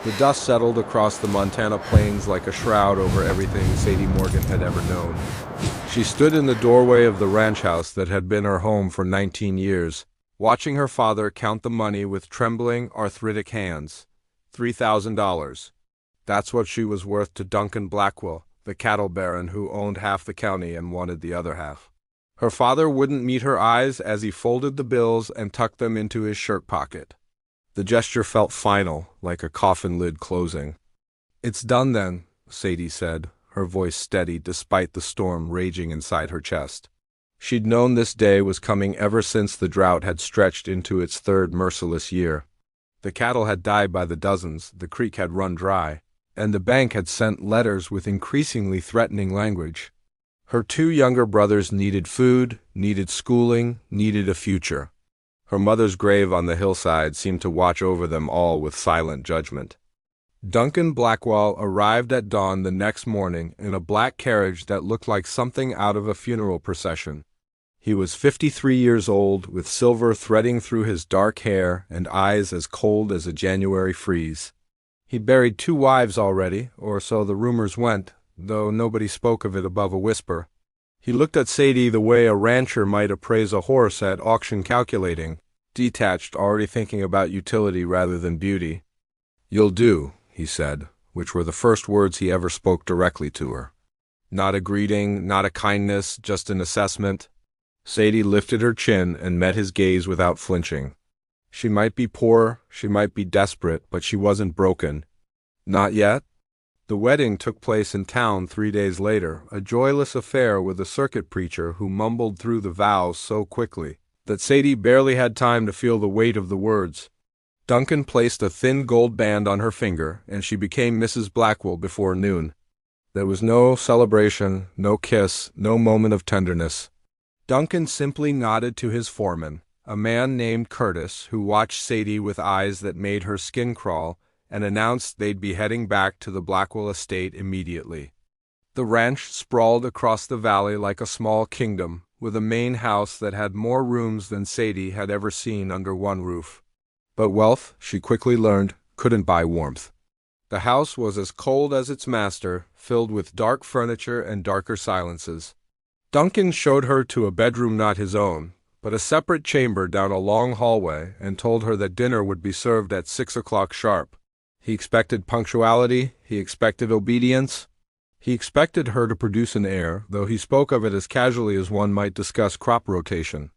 The dust settled across the Montana plains like a shroud over everything Sadie Morgan had ever known. She stood in the doorway of the ranch house that had been her home for 19 years, watching her father count the money with trembling, arthritic hands. $3,000. That's what she was worth to Duncan Blackwell, the cattle baron who owned half the county and wanted the other half. Her father wouldn't meet her eyes as he folded the bills and tucked them into his shirt pocket. The gesture felt final, like a coffin lid closing. "It's done then," Sadie said, her voice steady despite the storm raging inside her chest. She'd known this day was coming ever since the drought had stretched into its third merciless year. The cattle had died by the dozens, the creek had run dry, and the bank had sent letters with increasingly threatening language. Her two younger brothers needed food, needed schooling, needed a future. Her mother's grave on the hillside seemed to watch over them all with silent judgment. Duncan Blackwell arrived at dawn the next morning in a black carriage that looked like something out of a funeral procession. He was 53 years old, with silver threading through his dark hair and eyes as cold as a January freeze. He'd buried 2 wives already, or so the rumors went, though nobody spoke of it above a whisper. He looked at Sadie the way a rancher might appraise a horse at auction, calculating, detached, already thinking about utility rather than beauty. "You'll do," he said, which were the first words he ever spoke directly to her. Not a greeting, not a kindness, just an assessment. Sadie lifted her chin and met his gaze without flinching. She might be poor, she might be desperate, but she wasn't broken. Not yet. The wedding took place in town 3 days later, a joyless affair with a circuit preacher who mumbled through the vows so quickly that Sadie barely had time to feel the weight of the words. Duncan placed a thin gold band on her finger, and she became Mrs. Blackwell before noon. There was no celebration, no kiss, no moment of tenderness. Duncan simply nodded to his foreman, a man named Curtis, who watched Sadie with eyes that made her skin crawl, and announced they'd be heading back to the Blackwell estate immediately. The ranch sprawled across the valley like a small kingdom, with a main house that had more rooms than Sadie had ever seen under one roof. But wealth, she quickly learned, couldn't buy warmth. The house was as cold as its master, filled with dark furniture and darker silences. Duncan showed her to a bedroom not his own, but a separate chamber down a long hallway, and told her that dinner would be served at 6 o'clock sharp. He expected punctuality, he expected obedience. He expected her to produce an heir, though he spoke of it as casually as one might discuss crop rotation.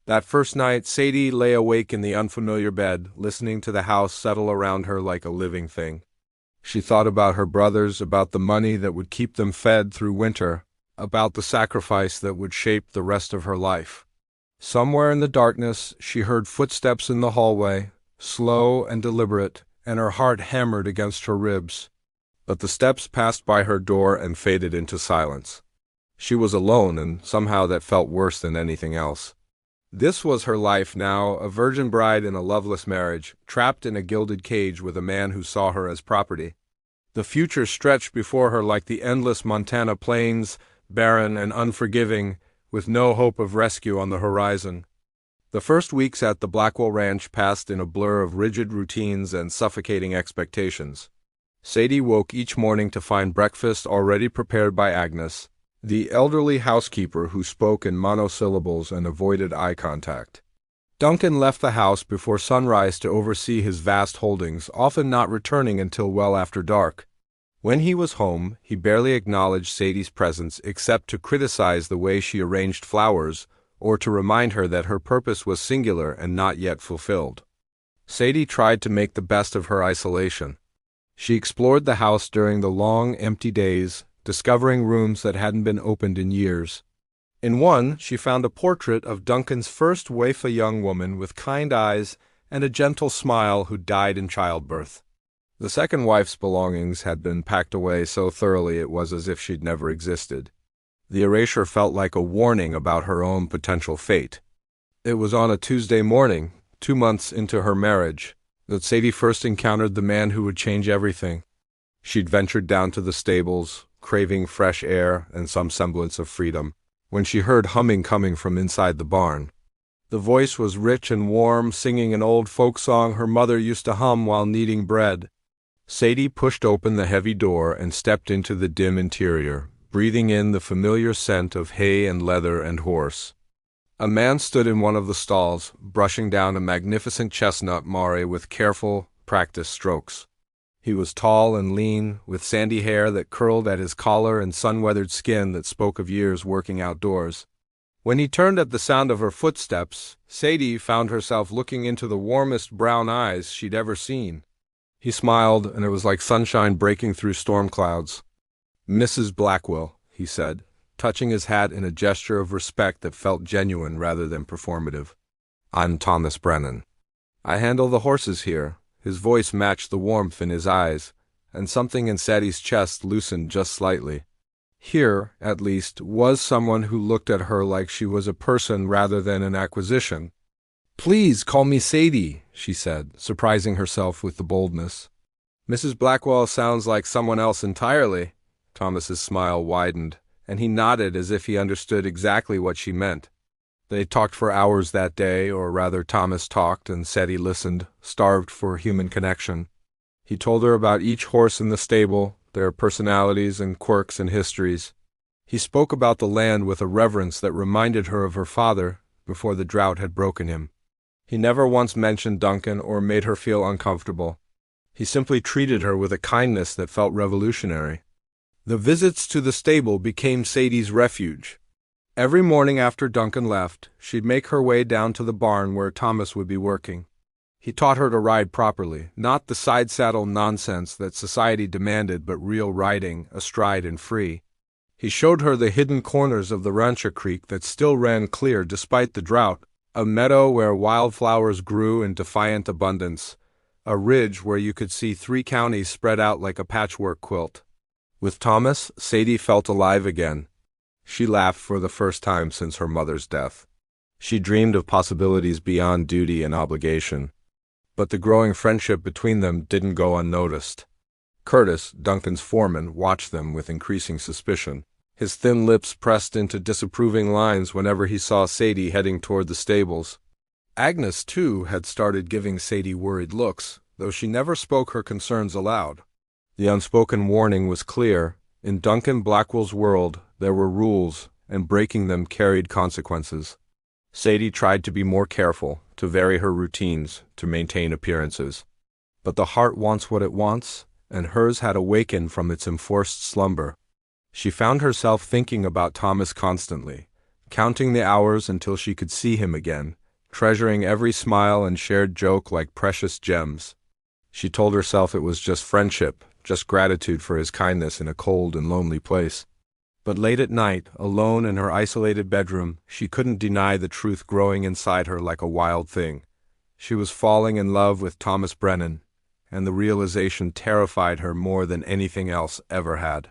That first night, Sadie lay awake in the unfamiliar bed, listening to the house settle around her like a living thing. She thought about her brothers, about the money that would keep them fed through winter, about the sacrifice that would shape the rest of her life. Somewhere in the darkness, she heard footsteps in the hallway, slow and deliberate, and her heart hammered against her ribs. But the steps passed by her door and faded into silence. She was alone, and somehow that felt worse than anything else. This was her life now, a virgin bride in a loveless marriage, trapped in a gilded cage with a man who saw her as property. The future stretched before her like the endless Montana plains, barren and unforgiving, with no hope of rescue on the horizon. The first weeks at the Blackwell Ranch passed in a blur of rigid routines and suffocating expectations. Sadie woke each morning to find breakfast already prepared by Agnes, the elderly housekeeper who spoke in monosyllables and avoided eye contact. Duncan left the house before sunrise to oversee his vast holdings, often not returning until well after dark. When he was home, he barely acknowledged Sadie's presence except to criticize the way she arranged flowers, or to remind her that her purpose was singular and not yet fulfilled. Sadie tried to make the best of her isolation. She explored the house during the long, empty days, discovering rooms that hadn't been opened in years. In one, she found a portrait of Duncan's first waif, a young woman with kind eyes and a gentle smile who died in childbirth. The second wife's belongings had been packed away so thoroughly it was as if she'd never existed. The erasure felt like a warning about her own potential fate. It was on a Tuesday morning, 2 months into her marriage, that Sadie first encountered the man who would change everything. She'd ventured down to the stables, craving fresh air and some semblance of freedom, when she heard humming coming from inside the barn. The voice was rich and warm, singing an old folk song her mother used to hum while kneading bread. Sadie pushed open the heavy door and stepped into the dim interior, breathing in the familiar scent of hay and leather and horse. A man stood in one of the stalls, brushing down a magnificent chestnut mare with careful, practiced strokes. He was tall and lean, with sandy hair that curled at his collar and sun-weathered skin that spoke of years working outdoors. When he turned at the sound of her footsteps, Sadie found herself looking into the warmest brown eyes she'd ever seen. He smiled, and it was like sunshine breaking through storm clouds. "Mrs. Blackwell," he said, touching his hat in a gesture of respect that felt genuine rather than performative. "I'm Thomas Brennan. I handle the horses here." His voice matched the warmth in his eyes, and something in Sadie's chest loosened just slightly. Here, at least, was someone who looked at her like she was a person rather than an acquisition. "Please call me Sadie," she said, surprising herself with the boldness. "Mrs. Blackwell sounds like someone else entirely." Thomas's smile widened, and he nodded as if he understood exactly what she meant. They talked for hours that day, or rather Thomas talked and Sadie listened, starved for human connection. He told her about each horse in the stable, their personalities and quirks and histories. He spoke about the land with a reverence that reminded her of her father before the drought had broken him. He never once mentioned Duncan or made her feel uncomfortable. He simply treated her with a kindness that felt revolutionary. The visits to the stable became Sadie's refuge. Every morning after Duncan left, she'd make her way down to the barn where Thomas would be working. He taught her to ride properly, not the side-saddle nonsense that society demanded, but real riding, astride and free. He showed her the hidden corners of the Rancha Creek that still ran clear despite the drought, a meadow where wildflowers grew in defiant abundance, a ridge where you could see 3 counties spread out like a patchwork quilt. With Thomas, Sadie felt alive again. She laughed for the first time since her mother's death. She dreamed of possibilities beyond duty and obligation. But the growing friendship between them didn't go unnoticed. Curtis, Duncan's foreman, watched them with increasing suspicion, his thin lips pressed into disapproving lines whenever he saw Sadie heading toward the stables. Agnes, too, had started giving Sadie worried looks, though she never spoke her concerns aloud. The unspoken warning was clear. In Duncan Blackwell's world, there were rules, and breaking them carried consequences. Sadie tried to be more careful, to vary her routines, to maintain appearances. But the heart wants what it wants, and hers had awakened from its enforced slumber. She found herself thinking about Thomas constantly, counting the hours until she could see him again, treasuring every smile and shared joke like precious gems. She told herself it was just friendship, just gratitude for his kindness in a cold and lonely place. But late at night, alone in her isolated bedroom, she couldn't deny the truth growing inside her like a wild thing. She was falling in love with Thomas Brennan, and the realization terrified her more than anything else ever had.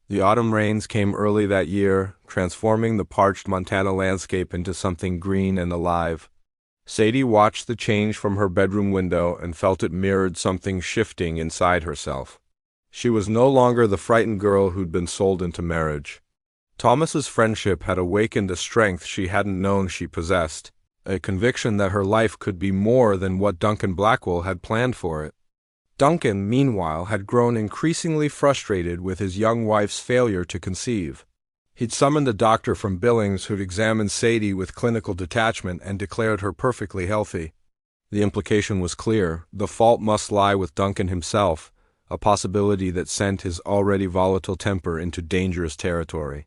The autumn rains came early that year, transforming the parched Montana landscape into something green and alive. Sadie watched the change from her bedroom window and felt it mirrored something shifting inside herself. She was no longer the frightened girl who'd been sold into marriage. Thomas's friendship had awakened a strength she hadn't known she possessed, a conviction that her life could be more than what Duncan Blackwell had planned for it. Duncan, meanwhile, had grown increasingly frustrated with his young wife's failure to conceive. He'd summoned a doctor from Billings who'd examined Sadie with clinical detachment and declared her perfectly healthy. The implication was clear: the fault must lie with Duncan himself, a possibility that sent his already volatile temper into dangerous territory.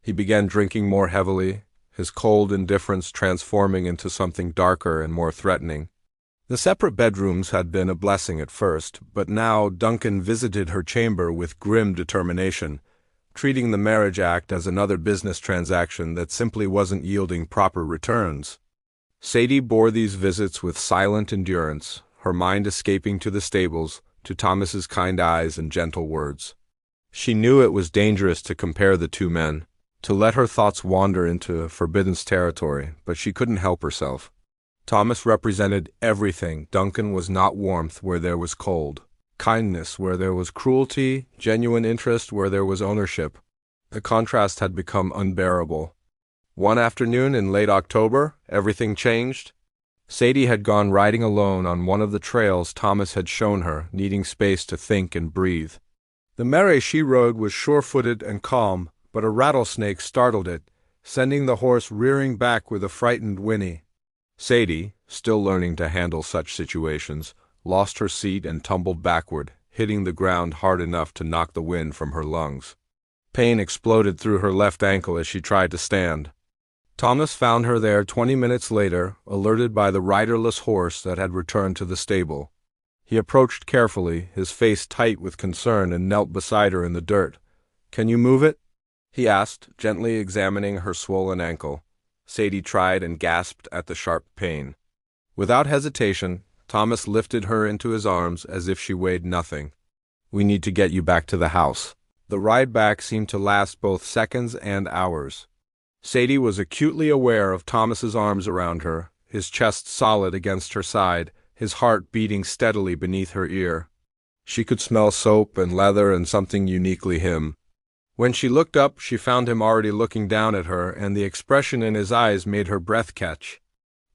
He began drinking more heavily, his cold indifference transforming into something darker and more threatening. The separate bedrooms had been a blessing at first, but now Duncan visited her chamber with grim determination, treating the marriage act as another business transaction that simply wasn't yielding proper returns. Sadie bore these visits with silent endurance, her mind escaping to the stables, to Thomas's kind eyes and gentle words. She knew it was dangerous to compare the two men, to let her thoughts wander into forbidden territory, but she couldn't help herself. Thomas represented everything. Duncan was not warmth where there was cold, kindness where there was cruelty, genuine interest where there was ownership. The contrast had become unbearable. One afternoon in late October, everything changed. Sadie had gone riding alone on one of the trails Thomas had shown her, needing space to think and breathe. The mare she rode was sure-footed and calm, but a rattlesnake startled it, sending the horse rearing back with a frightened whinny. Sadie, still learning to handle such situations, lost her seat and tumbled backward, hitting the ground hard enough to knock the wind from her lungs. Pain exploded through her left ankle as she tried to stand. Thomas found her there 20 minutes later, alerted by the riderless horse that had returned to the stable. He approached carefully, his face tight with concern, and knelt beside her in the dirt. "Can you move it?" he asked, gently examining her swollen ankle. Sadie tried and gasped at the sharp pain. Without hesitation, Thomas lifted her into his arms as if she weighed nothing. "We need to get you back to the house." The ride back seemed to last both seconds and hours. Sadie was acutely aware of Thomas's arms around her, his chest solid against her side, his heart beating steadily beneath her ear. She could smell soap and leather and something uniquely him. When she looked up, she found him already looking down at her, and the expression in his eyes made her breath catch.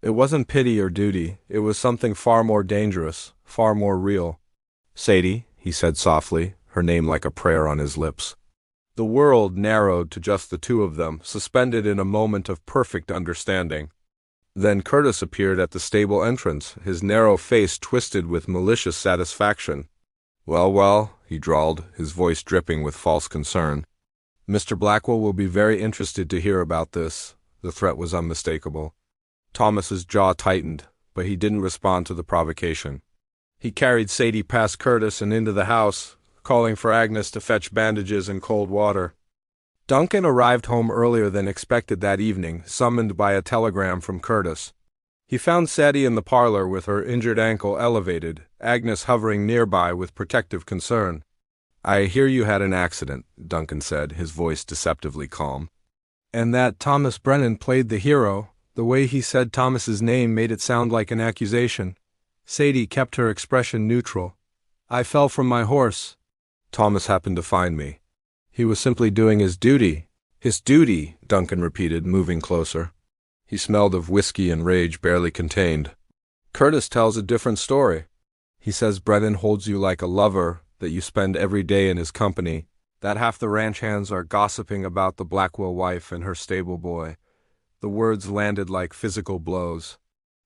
It wasn't pity or duty, it was something far more dangerous, far more real. "Sadie," he said softly, her name like a prayer on his lips. The world narrowed to just the two of them, suspended in a moment of perfect understanding. Then Curtis appeared at the stable entrance, his narrow face twisted with malicious satisfaction. "Well, well," he drawled, his voice dripping with false concern. "Mr. Blackwell will be very interested to hear about this." The threat was unmistakable. Thomas's jaw tightened, but he didn't respond to the provocation. He carried Sadie past Curtis and into the house, calling for Agnes to fetch bandages and cold water. Duncan arrived home earlier than expected that evening, summoned by a telegram from Curtis. He found Sadie in the parlor with her injured ankle elevated, Agnes hovering nearby with protective concern. "I hear you had an accident," Duncan said, his voice deceptively calm. "And that Thomas Brennan played the hero. The way he said Thomas's name made it sound like an accusation." Sadie kept her expression neutral. "I fell from my horse. Thomas happened to find me. He was simply doing his duty." "His duty," Duncan repeated, moving closer. He smelled of whiskey and rage barely contained. "Curtis tells a different story. He says Brennan holds you like a lover, that you spend every day in his company, that half the ranch hands are gossiping about the Blackwell wife and her stable boy." The words landed like physical blows.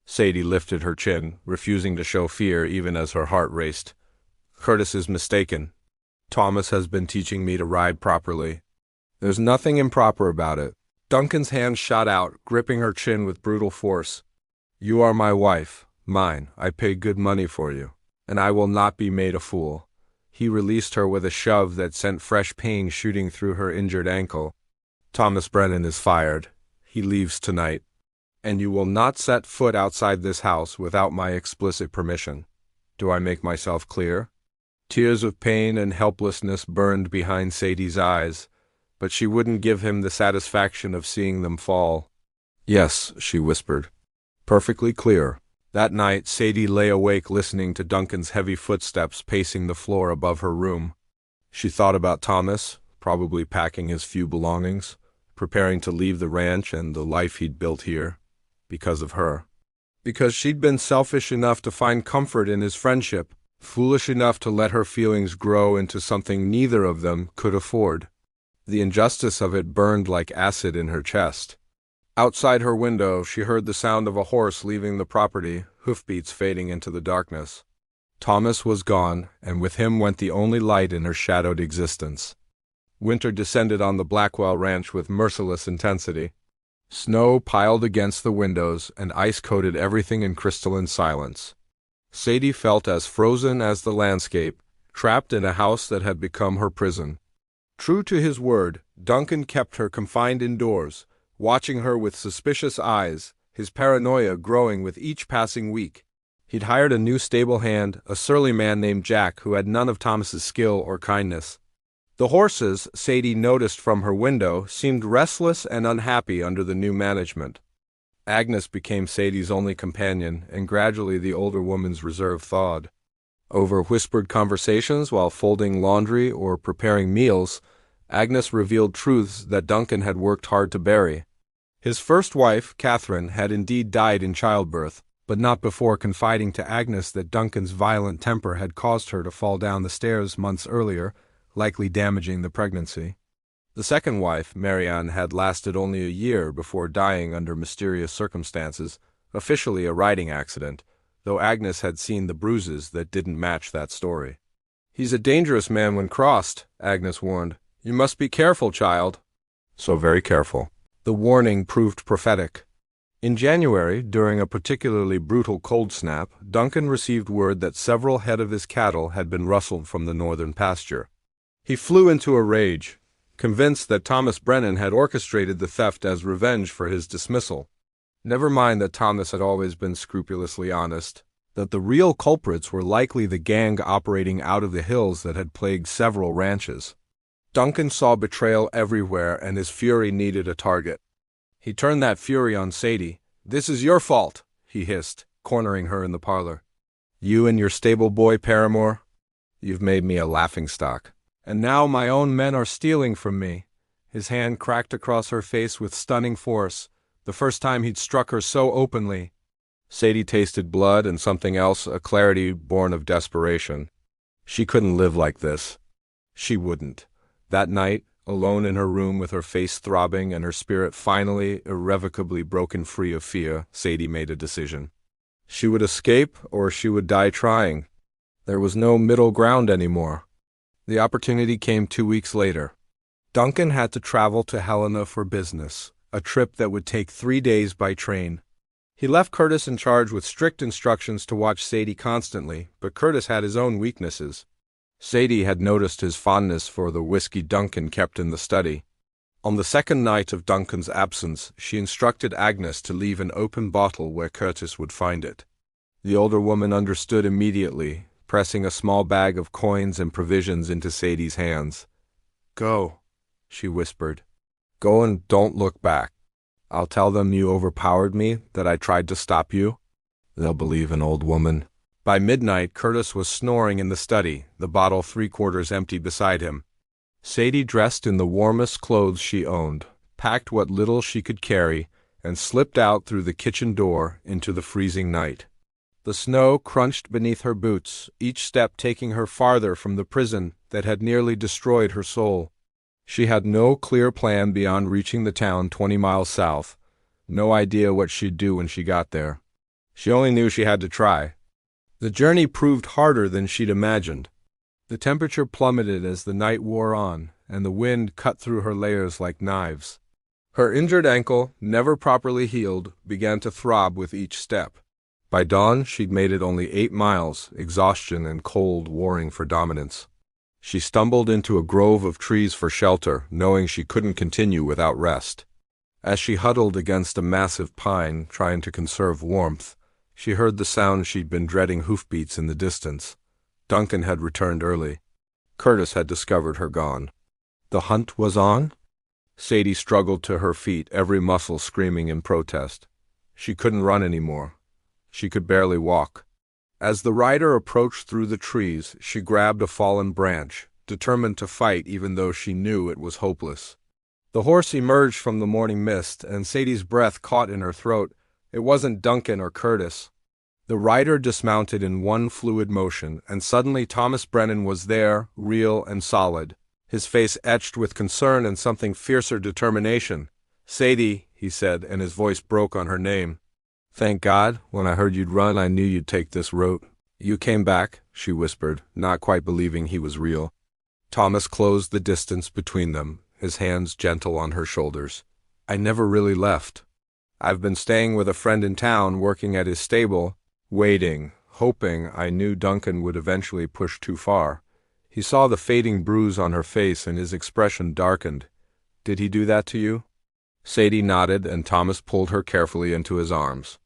Sadie lifted her chin, refusing to show fear even as her heart raced. "Curtis is mistaken. Thomas has been teaching me to ride properly. There's nothing improper about it." Duncan's hand shot out, gripping her chin with brutal force. "You are my wife, mine. I pay good money for you, and I will not be made a fool." He released her with a shove that sent fresh pain shooting through her injured ankle. "Thomas Brennan is fired. He leaves tonight. And you will not set foot outside this house without my explicit permission. Do I make myself clear?" Tears of pain and helplessness burned behind Sadie's eyes, but she wouldn't give him the satisfaction of seeing them fall. "Yes," she whispered. "Perfectly clear." That night, Sadie lay awake listening to Duncan's heavy footsteps pacing the floor above her room. She thought about Thomas, probably packing his few belongings, preparing to leave the ranch and the life he'd built here, because of her. Because she'd been selfish enough to find comfort in his friendship, foolish enough to let her feelings grow into something neither of them could afford. The injustice of it burned like acid in her chest. Outside her window, she heard the sound of a horse leaving the property, hoofbeats fading into the darkness. Thomas was gone, and with him went the only light in her shadowed existence. Winter descended on the Blackwell ranch with merciless intensity. Snow piled against the windows, and ice coated everything in crystalline silence. Sadie felt as frozen as the landscape, trapped in a house that had become her prison. True to his word, Duncan kept her confined indoors, watching her with suspicious eyes, his paranoia growing with each passing week. He'd hired a new stable hand, a surly man named Jack who had none of Thomas's skill or kindness. The horses, Sadie noticed from her window, seemed restless and unhappy under the new management. Agnes became Sadie's only companion, and gradually the older woman's reserve thawed. Over whispered conversations while folding laundry or preparing meals, Agnes revealed truths that Duncan had worked hard to bury. His first wife, Catherine, had indeed died in childbirth, but not before confiding to Agnes that Duncan's violent temper had caused her to fall down the stairs months earlier, likely damaging the pregnancy. The second wife, Marianne, had lasted only a year before dying under mysterious circumstances, officially a riding accident, though Agnes had seen the bruises that didn't match that story. "He's a dangerous man when crossed," Agnes warned. "You must be careful, child." So very careful. The warning proved prophetic. In January, during a particularly brutal cold snap, Duncan received word that several head of his cattle had been rustled from the northern pasture. He flew into a rage, convinced that Thomas Brennan had orchestrated the theft as revenge for his dismissal. Never mind that Thomas had always been scrupulously honest, that the real culprits were likely the gang operating out of the hills that had plagued several ranches. Duncan saw betrayal everywhere, and his fury needed a target. He turned that fury on Sadie. "This is your fault," he hissed, cornering her in the parlor. "You and your stable boy paramour? You've made me a laughingstock. And now my own men are stealing from me." His hand cracked across her face with stunning force, the first time he'd struck her so openly. Sadie tasted blood and something else, a clarity born of desperation. She couldn't live like this. She wouldn't. That night, alone in her room with her face throbbing and her spirit finally, irrevocably broken free of fear, Sadie made a decision. She would escape or she would die trying. There was no middle ground anymore. The opportunity came 2 weeks later. Duncan had to travel to Helena for business, a trip that would take 3 days by train. He left Curtis in charge with strict instructions to watch Sadie constantly, but Curtis had his own weaknesses. Sadie had noticed his fondness for the whiskey Duncan kept in the study. On the second night of Duncan's absence, she instructed Agnes to leave an open bottle where Curtis would find it. The older woman understood immediately, pressing a small bag of coins and provisions into Sadie's hands. "Go," she whispered. "Go and don't look back. I'll tell them you overpowered me, that I tried to stop you. They'll believe an old woman." By midnight, Curtis was snoring in the study, the bottle 3/4 empty beside him. Sadie dressed in the warmest clothes she owned, packed what little she could carry, and slipped out through the kitchen door into the freezing night. The snow crunched beneath her boots, each step taking her farther from the prison that had nearly destroyed her soul. She had no clear plan beyond reaching the town 20 miles south, no idea what she'd do when she got there. She only knew she had to try. The journey proved harder than she'd imagined. The temperature plummeted as the night wore on, and the wind cut through her layers like knives. Her injured ankle, never properly healed, began to throb with each step. By dawn, she'd made it only 8 miles, exhaustion and cold warring for dominance. She stumbled into a grove of trees for shelter, knowing she couldn't continue without rest. As she huddled against a massive pine, trying to conserve warmth, she heard the sound she'd been dreading, hoofbeats in the distance. Duncan had returned early. Curtis had discovered her gone. The hunt was on? Sadie struggled to her feet, every muscle screaming in protest. She couldn't run anymore. She could barely walk. As the rider approached through the trees, she grabbed a fallen branch, determined to fight even though she knew it was hopeless. The horse emerged from the morning mist, and Sadie's breath caught in her throat. It wasn't Duncan or Curtis. The rider dismounted in one fluid motion, and suddenly Thomas Brennan was there, real and solid, his face etched with concern and something fiercer determination. "Sadie," he said, and his voice broke on her name. "Thank God, when I heard you'd run, I knew you'd take this route." "You came back," she whispered, not quite believing he was real. Thomas closed the distance between them, his hands gentle on her shoulders. "I never really left. I've been staying with a friend in town, working at his stable, waiting, hoping. I knew Duncan would eventually push too far." He saw the fading bruise on her face and his expression darkened. "Did he do that to you?" Sadie nodded, and Thomas pulled her carefully into his arms.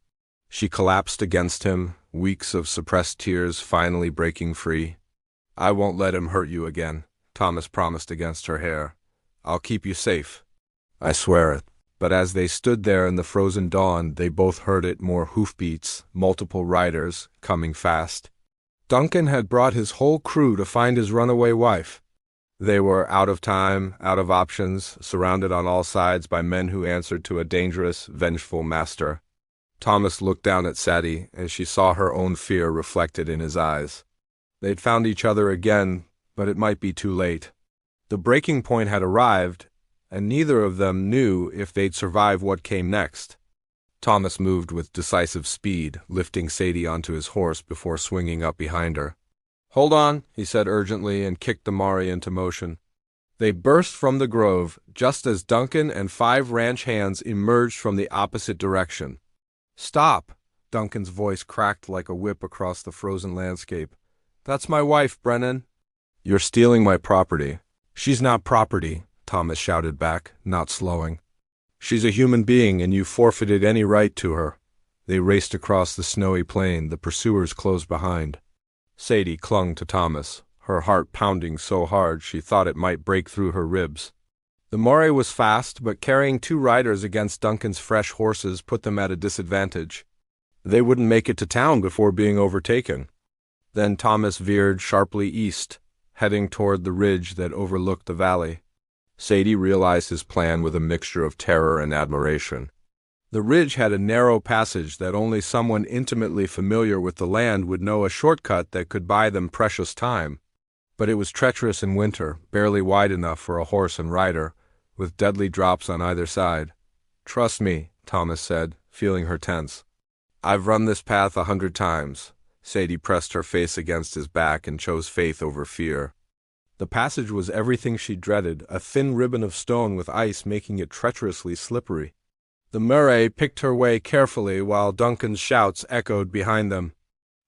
She collapsed against him, weeks of suppressed tears finally breaking free. "I won't let him hurt you again," Thomas promised against her hair. "I'll keep you safe. I swear it." But as they stood there in the frozen dawn, they both heard it, more hoofbeats, multiple riders, coming fast. Duncan had brought his whole crew to find his runaway wife. They were out of time, out of options, surrounded on all sides by men who answered to a dangerous, vengeful master. Thomas looked down at Sadie, and she saw her own fear reflected in his eyes. They'd found each other again, but it might be too late. The breaking point had arrived, and neither of them knew if they'd survive what came next. Thomas moved with decisive speed, lifting Sadie onto his horse before swinging up behind her. "Hold on," he said urgently, and kicked the Mari into motion. They burst from the grove, just as Duncan and 5 ranch hands emerged from the opposite direction. "Stop!" Duncan's voice cracked like a whip across the frozen landscape. "That's my wife, Brennan." "You're stealing my property." "She's not property," Thomas shouted back, not slowing. "She's a human being, and you forfeited any right to her." They raced across the snowy plain, the pursuers close behind. Sadie clung to Thomas, her heart pounding so hard she thought it might break through her ribs. The Mari was fast, but carrying 2 riders against Duncan's fresh horses put them at a disadvantage. They wouldn't make it to town before being overtaken. Then Thomas veered sharply east, heading toward the ridge that overlooked the valley. Sadie realized his plan with a mixture of terror and admiration. The ridge had a narrow passage that only someone intimately familiar with the land would know, a shortcut that could buy them precious time. But it was treacherous in winter, barely wide enough for a horse and rider, with deadly drops on either side. "Trust me," Thomas said, feeling her tense. "I've run this path 100 times. Sadie pressed her face against his back and chose faith over fear. The passage was everything she dreaded, a thin ribbon of stone with ice making it treacherously slippery. The Murray picked her way carefully while Duncan's shouts echoed behind them.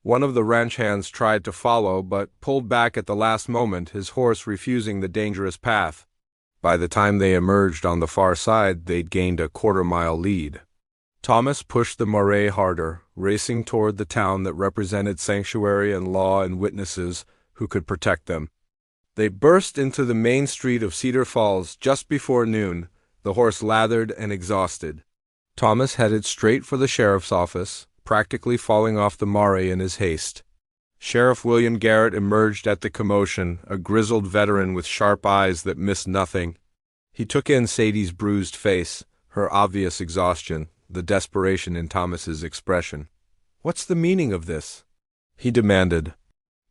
One of the ranch hands tried to follow, but pulled back at the last moment, his horse refusing the dangerous path. By the time they emerged on the far side, they'd gained a quarter-mile lead. Thomas pushed the Murray harder, racing toward the town that represented sanctuary and law and witnesses who could protect them. They burst into the main street of Cedar Falls just before noon, the horse lathered and exhausted. Thomas headed straight for the sheriff's office, practically falling off the Mari in his haste. Sheriff William Garrett emerged at the commotion, a grizzled veteran with sharp eyes that missed nothing. He took in Sadie's bruised face, her obvious exhaustion, the desperation in Thomas's expression. "What's the meaning of this?" he demanded.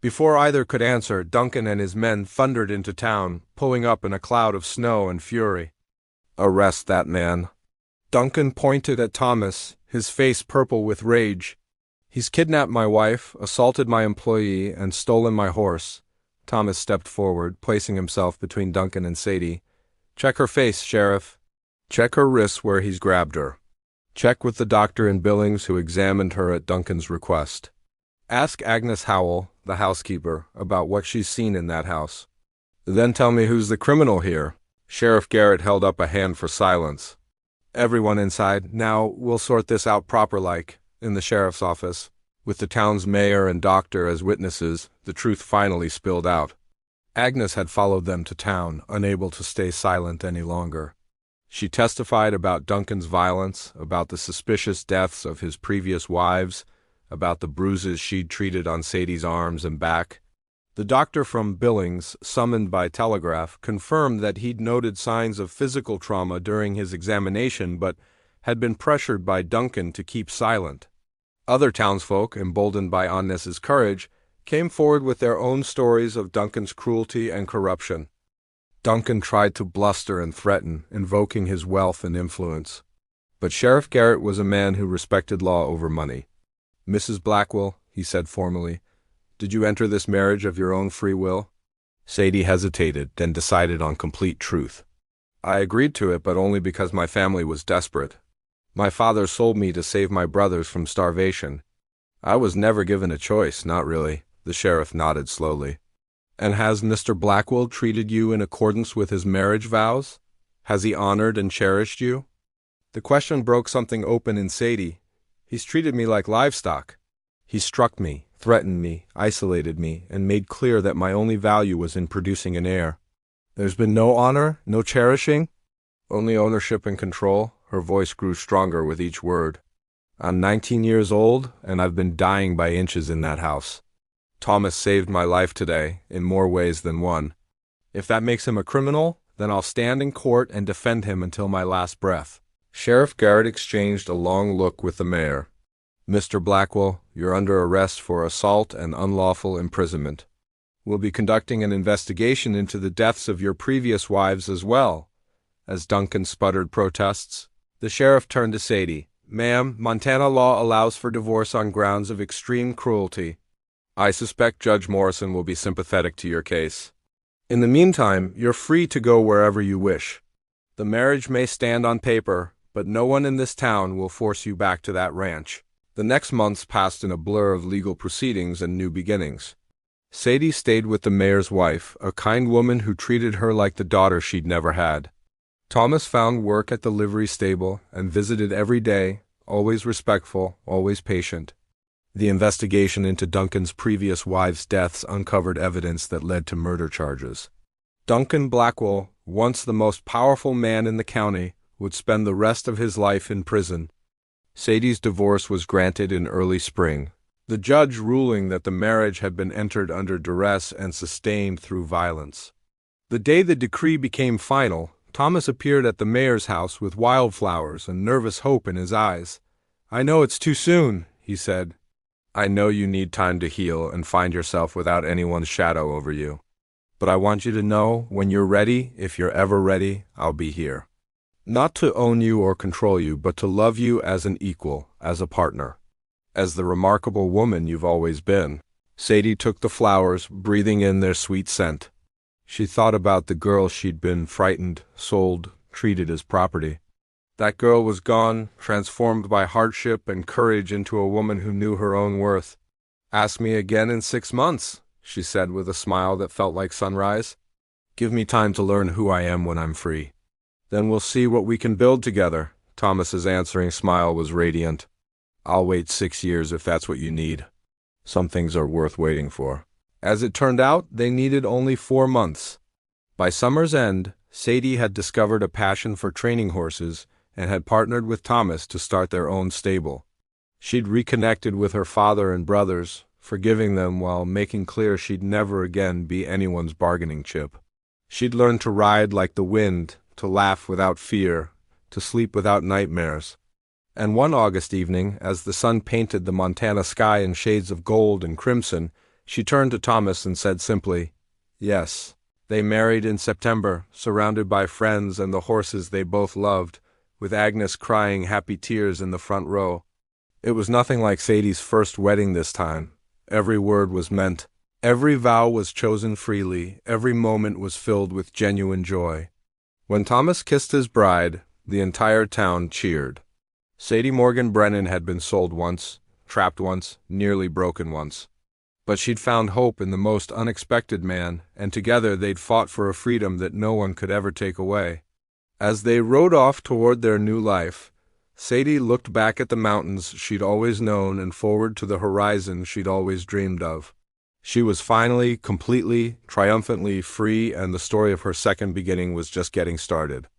Before either could answer, Duncan and his men thundered into town, pulling up in a cloud of snow and fury. "Arrest that man." Duncan pointed at Thomas, his face purple with rage. "He's kidnapped my wife, assaulted my employee, and stolen my horse." Thomas stepped forward, placing himself between Duncan and Sadie. "Check her face, Sheriff." "Check her wrists where he's grabbed her." "Check with the doctor in Billings who examined her at Duncan's request." "Ask Agnes Howell, the housekeeper, about what she's seen in that house." "Then tell me who's the criminal here." Sheriff Garrett held up a hand for silence. "Everyone inside. Now, we'll sort this out proper-like." In the sheriff's office, with the town's mayor and doctor as witnesses, the truth finally spilled out. Agnes had followed them to town, unable to stay silent any longer. She testified about Duncan's violence, about the suspicious deaths of his previous wives, about the bruises she'd treated on Sadie's arms and back. The doctor from Billings, summoned by telegraph, confirmed that he'd noted signs of physical trauma during his examination, but had been pressured by Duncan to keep silent. Other townsfolk, emboldened by Agnes's courage, came forward with their own stories of Duncan's cruelty and corruption. Duncan tried to bluster and threaten, invoking his wealth and influence. But Sheriff Garrett was a man who respected law over money. "Mrs. Blackwell," he said formally, "did you enter this marriage of your own free will?" Sadie hesitated, then decided on complete truth. "I agreed to it, but only because my family was desperate. My father sold me to save my brothers from starvation. I was never given a choice, not really." The sheriff nodded slowly. "And has Mr. Blackwell treated you in accordance with his marriage vows? Has he honored and cherished you?" The question broke something open in Sadie. "He's treated me like livestock. He struck me, threatened me, isolated me, and made clear that my only value was in producing an heir." "There's been no honor, no cherishing?" "Only ownership and control." Her voice grew stronger with each word. "I'm 19 years old, and I've been dying by inches in that house. Thomas saved my life today, in more ways than one. If that makes him a criminal, then I'll stand in court and defend him until my last breath." Sheriff Garrett exchanged a long look with the mayor. Mr. Blackwell, you're under arrest for assault and unlawful imprisonment. We'll be conducting an investigation into the deaths of your previous wives as well." As Duncan sputtered protests, the sheriff turned to Sadie. "Ma'am, Montana law allows for divorce on grounds of extreme cruelty. I suspect Judge Morrison will be sympathetic to your case. In the meantime, you're free to go wherever you wish. The marriage may stand on paper, but no one in this town will force you back to that ranch." The next months passed in a blur of legal proceedings and new beginnings. Sadie stayed with the mayor's wife, a kind woman who treated her like the daughter she'd never had. Thomas found work at the livery stable and visited every day, always respectful, always patient. The investigation into Duncan's previous wives' deaths uncovered evidence that led to murder charges. Duncan Blackwell, once the most powerful man in the county, would spend the rest of his life in prison. Sadie's divorce was granted in early spring, the judge ruling that the marriage had been entered under duress and sustained through violence. The day the decree became final, Thomas appeared at the mayor's house with wildflowers and nervous hope in his eyes. "I know it's too soon," he said. "I know you need time to heal and find yourself without anyone's shadow over you. But I want you to know, when you're ready, if you're ever ready, I'll be here. Not to own you or control you, but to love you as an equal, as a partner, as the remarkable woman you've always been." Sadie took the flowers, breathing in their sweet scent. She thought about the girl she'd been frightened, sold, treated as property. That girl was gone, transformed by hardship and courage into a woman who knew her own worth. "Ask me again in 6 months," she said with a smile that felt like sunrise. "Give me time to learn who I am when I'm free. Then we'll see what we can build together." Thomas's answering smile was radiant. "I'll wait 6 years if that's what you need. Some things are worth waiting for." As it turned out, they needed only 4 months. By summer's end, Sadie had discovered a passion for training horses and had partnered with Thomas to start their own stable. She'd reconnected with her father and brothers, forgiving them while making clear she'd never again be anyone's bargaining chip. She'd learned to ride like the wind, to laugh without fear, to sleep without nightmares. And one August evening, as the sun painted the Montana sky in shades of gold and crimson, she turned to Thomas and said simply, "Yes." They married in September, surrounded by friends and the horses they both loved, with Agnes crying happy tears in the front row. It was nothing like Sadie's first wedding this time. Every word was meant. Every vow was chosen freely. Every moment was filled with genuine joy. When Thomas kissed his bride, the entire town cheered. Sadie Morgan Brennan had been sold once, trapped once, nearly broken once. But she'd found hope in the most unexpected man, and together they'd fought for a freedom that no one could ever take away. As they rode off toward their new life, Sadie looked back at the mountains she'd always known and forward to the horizon she'd always dreamed of. She was finally, completely, triumphantly free, and the story of her second beginning was just getting started.